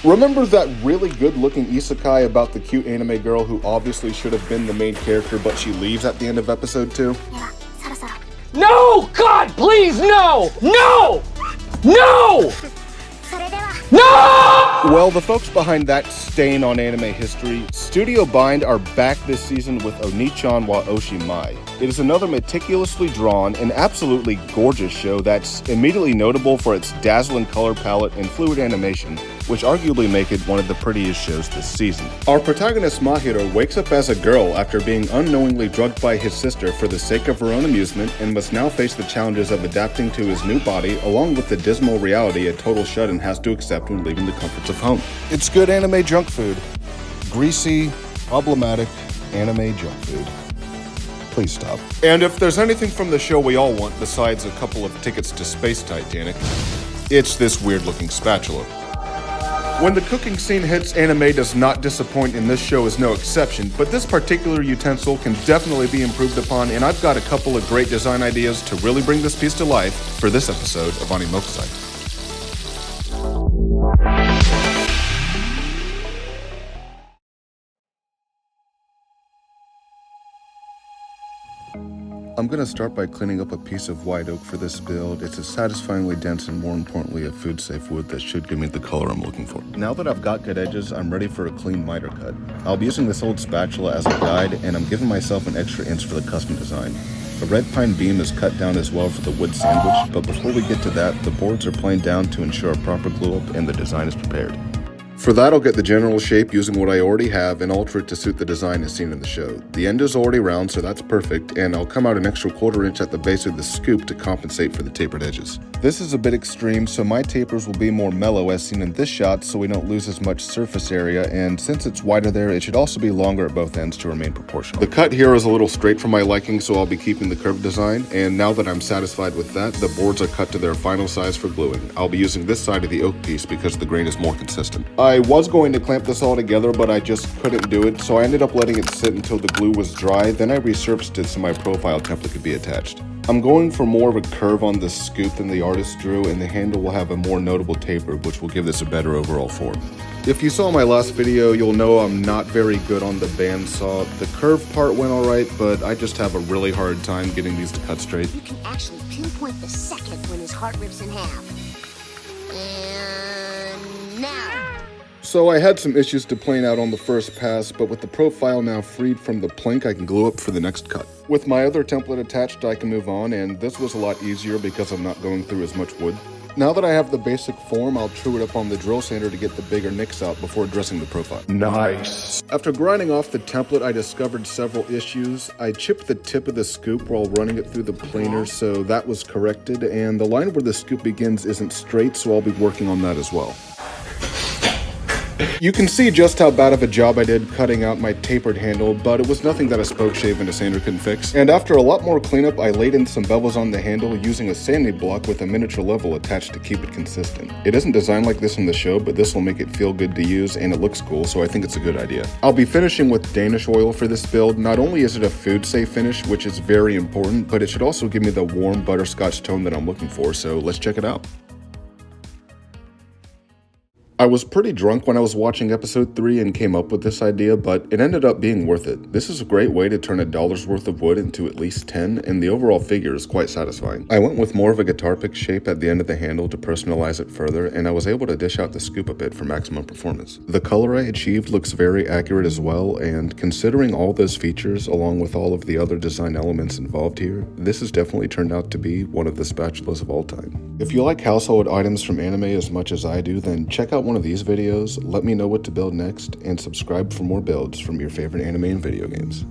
Remember that really good-looking isekai about the cute anime girl who obviously should have been the main character, but she leaves at the end of episode 2? No! God, please, no! No! No! No! Well, the folks behind that stain on anime history, Studio Bind, are back this season with Onichan wa Onimai. It is another meticulously drawn and absolutely gorgeous show that's immediately notable for its dazzling color palette and fluid animation, which arguably make it one of the prettiest shows this season. Our protagonist Mahiro wakes up as a girl after being unknowingly drugged by his sister for the sake of her own amusement and must now face the challenges of adapting to his new body along with the dismal reality a total shut-in has to accept when leaving the comforts of home. It's good anime junk food. Greasy, problematic anime junk food. Please stop. And if there's anything from the show we all want besides a couple of tickets to Space Titanic, it's this weird-looking spatula. When the cooking scene hits, anime does not disappoint, and this show is no exception, but this particular utensil can definitely be improved upon, and I've got a couple of great design ideas to really bring this piece to life for this episode of Onimai. I'm going to start by cleaning up a piece of white oak for this build. It's a satisfyingly dense and more importantly a food safe wood that should give me the color I'm looking for. Now that I've got good edges, I'm ready for a clean miter cut. I'll be using this old spatula as a guide, and I'm giving myself an extra inch for the custom design. A red pine beam is cut down as well for the wood sandwich, but before we get to that, the boards are planed down to ensure a proper glue up and the design is prepared. For that, I'll get the general shape using what I already have and alter it to suit the design as seen in the show. The end is already round, so that's perfect, and I'll come out an extra 1/4 inch at the base of the scoop to compensate for the tapered edges. This is a bit extreme, so my tapers will be more mellow as seen in this shot so we don't lose as much surface area, and since it's wider there, it should also be longer at both ends to remain proportional. The cut here is a little straight for my liking, so I'll be keeping the curved design, and now that I'm satisfied with that, the boards are cut to their final size for gluing. I'll be using this side of the oak piece because the grain is more consistent. I was going to clamp this all together, but I just couldn't do it, so I ended up letting it sit until the glue was dry, then I resurfaced it so my profile template could be attached. I'm going for more of a curve on the scoop than the artist drew, and the handle will have a more notable taper, which will give this a better overall form. If you saw my last video, you'll know I'm not very good on the bandsaw. The curve part went alright, but I just have a really hard time getting these to cut straight. You can actually pinpoint the second when his heart rips in half. And now. So I had some issues to plane out on the first pass, but with the profile now freed from the plank, I can glue up for the next cut. With my other template attached, I can move on, and this was a lot easier because I'm not going through as much wood. Now that I have the basic form, I'll true it up on the drill sander to get the bigger nicks out before dressing the profile. Nice! After grinding off the template, I discovered several issues. I chipped the tip of the scoop while running it through the planer, so that was corrected, and the line where the scoop begins isn't straight, so I'll be working on that as well. You can see just how bad of a job I did cutting out my tapered handle, but it was nothing that a spoke shave and a sander couldn't fix. And after a lot more cleanup, I laid in some bevels on the handle using a sanding block with a miniature level attached to keep it consistent. It isn't designed like this in the show, but this will make it feel good to use and it looks cool, so I think it's a good idea. I'll be finishing with Danish oil for this build. Not only is it a food safe finish, which is very important, but it should also give me the warm butterscotch tone that I'm looking for, so let's check it out. I was pretty drunk when I was watching episode 3 and came up with this idea, but it ended up being worth it. This is a great way to turn $1's worth of wood into at least 10, and the overall figure is quite satisfying. I went with more of a guitar pick shape at the end of the handle to personalize it further, and I was able to dish out the scoop a bit for maximum performance. The color I achieved looks very accurate as well, and considering all those features along with all of the other design elements involved here, this has definitely turned out to be one of the spatulas of all time. If you like household items from anime as much as I do, then check out one of these videos, let me know what to build next, and subscribe for more builds from your favorite anime and video games.